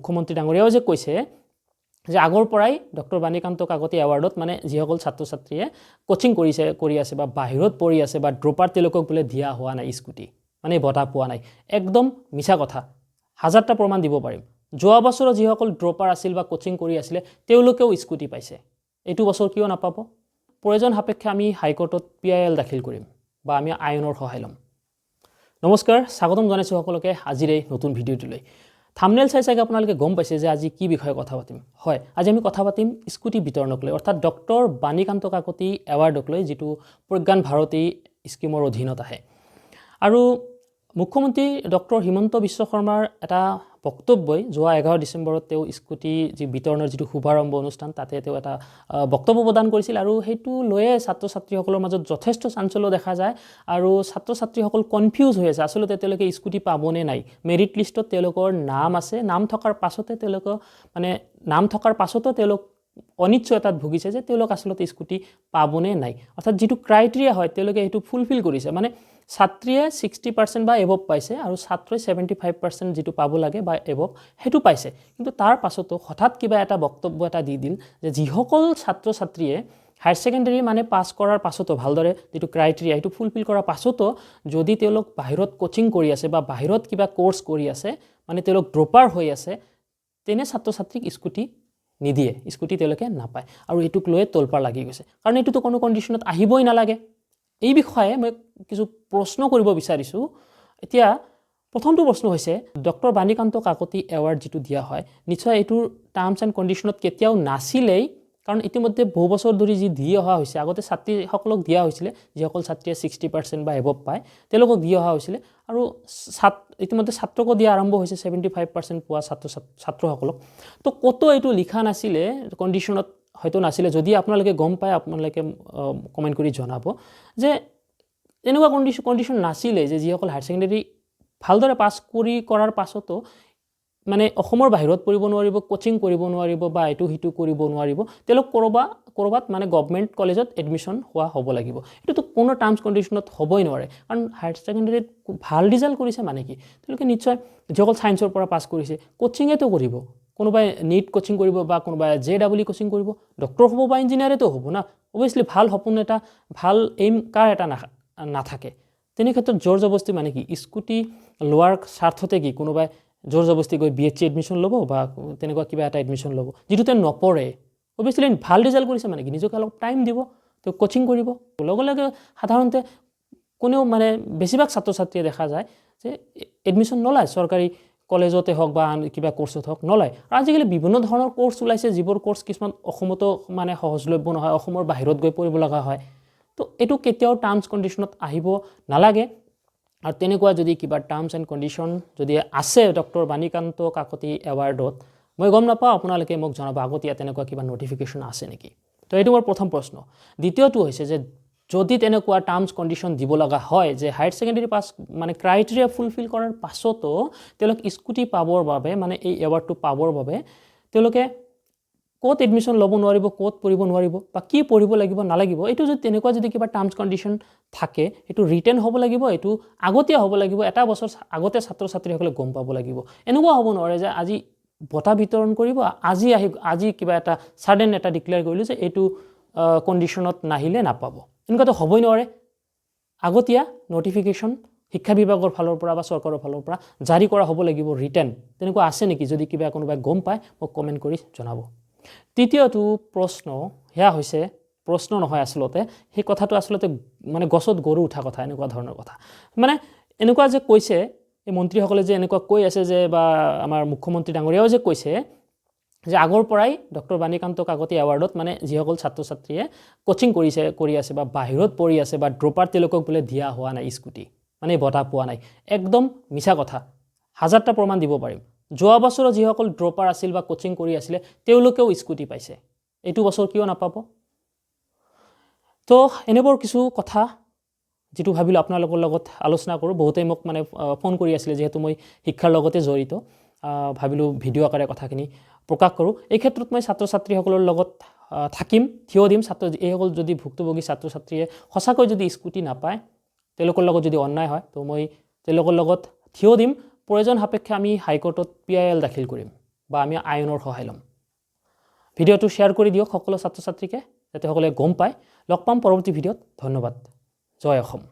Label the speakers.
Speaker 1: মুখ্যমন্ত্ৰী ডাঙৰীয়াও যে কৈছে যে আগৰ পৰাই ডক্টৰ বাণীকান্ত কাকতি এৱাৰ্ডত মানে যিসকল ছাত্ৰ ছাত্ৰীয়ে কোচিং কৰি আছে বা বাহিৰত পঢ়ি আছে বা ড্ৰপাৰ তেওঁলোকক বোলে দিয়া হোৱা নাই স্কুটি মানে বঁটা পোৱা নাই একদম মিছা কথা হাজাৰটা প্ৰমাণ দিব পাৰিম যোৱা বছৰ যিসকল ড্ৰপাৰ আছিল বা কোচিং কৰি আছিল তেওঁলোকেও স্কুটি পাইছে এইটো বছৰ কিয় নাপাব প্ৰয়োজন সাপেক্ষে আমি হাইকোৰ্টত PIL দাখিল কৰিম বা আমি আইনৰ সহায় ল'ম নমস্কাৰ স্বাগতম জনাইছো সকলোকে আজিৰ এই নতুন ভিডিঅ'টোলৈ থাম্বনেল চাই আপোনালোকে গম পাইছে যে আজি কি বিষয়ে কথা পাতিম হয় আজি আমি কথা পাতিম স্কুটি বিতৰণক লৈ অৰ্থাৎ ডক্টৰ বাণীকান্ত কাকতি এৱাৰ্ডক লৈ যেটো প্ৰজ্ঞান ভাৰতী স্কিমৰ অধীনত আহে আৰু মুখ্যমন্ত্ৰী ডক্টৰ হিমন্ত বিশ্ব শৰ্মাৰ এটা বক্তব্যই যোৱা 11 ডিসেম্বৰত তেওঁ স্কুটি যি বিতৰণৰ যেটো শুভাৰম্ভ অনুষ্ঠান তাতে তেওঁ এটা বক্তব্য প্ৰদান কৰিছিল আৰু হেতু লয়ে ছাত্ৰ ছাত্ৰীসকলৰ মাজত যথেষ্ট চাঞ্চল্য দেখা যায় আৰু ছাত্ৰ ছাত্ৰীসকল কনফিউজ হৈ আছে আসলে তেওঁলোকে স্কুটি পাবনে নাই মেৰিট লিষ্টত তেওঁলোকৰ নাম আছে নাম থকাৰ পাছতে তেওঁলোক মানে নাম থকাৰ পাছতো তেওঁলোক অনিশ্চয়তাত ভুগিছে যে তেওঁলোক আসলে স্কুটি পাবনে নাই অৰ্থাৎ যেটো ক্ৰাইটেৰিয়া হয় তেওঁলোকে হেতু ফুলফিল কৰিছে মানে ছাত্ৰীয়ে 60% বা এবভ পাইছে আৰু ছাত্ৰই 75% যেটো পাব লাগে বা এবভ হেতু পাইছে কিন্তু তাৰ পাছতো হঠাৎ কিবা এটা বক্তব্য এটা দি দিল যে যিসকল ছাত্ৰ ছাত্ৰীয়ে হায়াৰ সেকেন্ডাৰী মানে পাস কৰাৰ পাছতো ভালদৰে যেটো ক্ৰাইটেৰিয়া হেতু ফুলফিল কৰাৰ পাছতো যদি তেওঁলোক বাহিৰত কোচিং কৰি আছে বা বাহিৰত কিবা কোৰ্স কৰি আছে মানে তেওঁলোক ড্ৰপাৰ হৈ আছে তেনে ছাত্ৰ ছাত্ৰীক স্কুটি নিদিয়ে স্কুটি তেওঁলোকে নাপায় আৰু এটুক লৈ তোলপাৰ লাগি গৈছে কাৰণ এটুটো কোনো কন্ডিশনত আহিবই নালাগে এই বিষয়ে মই কিছু প্ৰশ্ন কৰিব বিচাৰিছো এতিয়া প্ৰথমটো প্ৰশ্ন হৈছে ডক্টৰ বাণীকান্ত কাকতি এৱাৰ্ড যেটো দিয়া হয় নিশ্চয় এটোৰ টাৰ্মছ এণ্ড কন্ডিশনত কেতিয়াও নাছিলেই কাৰণ ইতিমধ্যে বহু বছৰ ধৰি যি দি অহা হৈছে আগতে ছাত্ৰীসকলক দিয়া হৈছিল যিসকল ছাত্ৰীয়ে 60% বা এবভ পায় তেওঁলোকক দি অহা হৈছিল আৰু ইতিমধ্যে ছাত্ৰক দিয়া আৰম্ভ হৈছে 75% পোৱা ছাত্ৰসকলক তো কত এটো লিখা নাছিলে কন্ডিশনত হয়তো নাছিলে যদি আপোনালোকে গম পায় আপোনালোকে কমেন্ট কৰি জনাব যে এনেকুৱা কন্ডিশন নাছিলে যে যিসকল হায়াৰ সেকেন্ডাৰী ভালদৰে পাস কৰাৰ পাছতো মানে অসমৰ বাহিৰত পঢ়িব নোৱাৰিব কোচিং কৰিব নোৱাৰিব বা এটো হিটু কৰিব নোৱাৰিব তেওঁলোক কৰবাত মানে গভৰ্নমেন্ট কলেজত এডমিশন হোৱা হ'ব লাগিব এটো কোনো টাৰ্মছ কন্ডিশনত হ'বই নোৱাৰে কাৰণ হায়াৰ সেকেন্ডাৰীত ভাল ৰিজাল্ট কৰিছে মানে কি তেওঁলোকে নিশ্চয় যিসকল সায়েন্সৰ পৰা পাস কৰিছে কোচিংেটো কৰিব কোনোবাই নীট কোচিং কৰিব বা কোনোবাই JEE কোচিং কৰিব ডক্টৰ হ'ব বা ইঞ্জিনিয়াৰটো হ'ব না অবিয়াসলি ভাল সপোন এটা ভাল এইম কাৰ এটা নাথাকে তেনে ক্ষেত্ৰত জোৰ জবস্তি মানে কি স্কুটি লোৱাৰ স্বাৰ্থতে কি কোনোবাই জোৰ জবস্তি গৈ BHC এডমিশন ল'ব বা তেনেকুৱা কিবা এটা এডমিশন ল'ব যেটোতে নপৰে অবিয়াসলি ভাল ৰিজাল্ট কৰিছে মানে কি নিজকে অলপ টাইম দিব তো কোচিং কৰিব লগে সাধাৰণতে কোনেও মানে বেছিভাগ ছাত্ৰ ছাত্ৰীয়ে দেখা যায় যে এডমিশন নলয় চৰকাৰী কলেজতে হওক বা কিবা কোৰ্সত হওক নলয় আৰু আজিকালি বিভিন্ন ধৰণৰ কোৰ্স ওলাইছে যিবোৰ কোৰ্স কিছুমান অসমতো মানে সহজলভ্য নহয় অসমৰ বাহিৰত গৈ পঢ়িব লগা হয় তো এটো কেতিয়াও টাৰ্মছ কন্ডিশনত আহিব নালাগে আৰু তেনেকুৱা যদি কিবা টাৰ্মছ এণ্ড কন্ডিশন যদি আছে ডক্টৰ বাণীকান্ত কাকতি এৱাৰ্ডত মই গম নাপাওঁ আপোনালোকে মোক জনাব আগতীয়া তেনেকুৱা কিবা নোটিফিকেশন আছে নেকি তো এটো মোৰ প্ৰথম প্ৰশ্ন দ্বিতীয়টো হৈছে যে যদি তেনেকুৱা টাৰ্মছ কন্ডিশন দিব লগা হয় যে হায়াৰ সেকেন্ডাৰী পাস মানে ক্ৰাইটেৰিয়া ফুলফিল কৰাৰ পাছতো তেওঁলোক স্কুটি পাবৰ বাবে মানে এই এৱাৰ্ডটো পাবৰ বাবে তেওঁলোকে কোত এডমিশন ল'ব নোৱাৰিব কোত পঢ়িব নোৱাৰিব বা কি পঢ়িব লাগিব নালাগিব এটো যদি তেনেকুৱা যদি কিবা টাৰ্মছ কন্ডিশন থাকে এটো ৰিটেন হ'ব লাগিব এটো আগতীয়া হ'ব লাগিব এটা বছৰ আগতে ছাত্ৰ ছাত্ৰীসকলে গম পাব লাগিব এনেকুৱা হ'ব নোৱাৰে যে আজি বঁটা বিতৰণ কৰিব আজি কিবা এটা সাডেন এটা ডিক্লেয়াৰ কৰিলো যে এটো কন্ডিশনত নাহিলে নাপাব এনেকুৱাটো হ'বই নোৱাৰে আগতীয়া নোটিফিকেশন শিক্ষা বিভাগৰ ফালৰ পৰা বা চৰকাৰৰ ফালৰ পৰা জাৰি কৰা হ'ব লাগিব ৰিটেন তেনেকুৱা আছে নেকি যদি কিবা কোনোবাই গম পায় মোক কমেন্ট কৰি জনাব তৃতীয়টো প্ৰশ্ন হেয়া হৈছে প্ৰশ্ন নহয় আসলতে সেই কথাটো আসলতে মানে গছত গৰু উঠা কথা এনেকুৱা ধৰণৰ কথা মানে এনেকুৱা যে কৈছে এই মন্ত্ৰীসকলে যে এনেকুৱা কৈ আছে যে বা আমাৰ মুখ্যমন্ত্ৰী ডাঙৰীয়াও যে কৈছে যে আগৰ পৰাই ডক্টৰ বাণীকান্ত কাকতি এৱাৰ্ডত মানে যিসকল ছাত্ৰ ছাত্ৰীয়ে কোচিং কৰি আছে বা বাহিৰত পঢ়ি আছে বা ড্ৰপাৰ তেওঁলোকক বোলে দিয়া হোৱা নাই স্কুটি মানে বঁটা পোৱা নাই একদম মিছা কথা হাজাৰটা প্ৰমাণ দিব পাৰিম যোৱা বছৰ যিসকল ড্ৰপাৰ আছিল বা কোচিং কৰি আছিল তেওঁলোকেও স্কুটি পাইছে এইটো বছৰ কিয় নাপাব তো এনেবোৰ কিছু কথা যেটো ভাবিলো আপোনালোকৰ লগত আলোচনা কৰো বহুতে মোক মানে ফোন কৰি আছিল যেহেতু মই শিক্ষাৰ লগতে জড়িত ভাবিলো ভিডিও আকাৰে কথাখিনি প্ৰকাশ কৰো এই ক্ষেত্ৰত মই ছাত্ৰ ছাত্ৰীসকলৰ লগত থাকিম থিয় দিম ছাত্ৰ এইসকল যদি ভুক্তভোগী ছাত্ৰ ছাত্ৰীয়ে সঁচাকৈ যদি স্কুটি নাপায় তেওঁলোকৰ লগত যদি অন্যায় হয় তো মই তেওঁলোকৰ লগত থিয় দিম প্ৰয়োজন সাপেক্ষে আমি হাইকোৰ্টত PIL দাখিল কৰিম বা আমি আইনৰ সহায় ল'ম ভিডিঅ'টো শ্বেয়াৰ কৰি দিয়ক সকলো ছাত্ৰ ছাত্ৰীকে যাতে সকলোৱে গম পায় লগ পাম পৰৱৰ্তী ভিডিঅ'ত ধন্যবাদ জয় অসম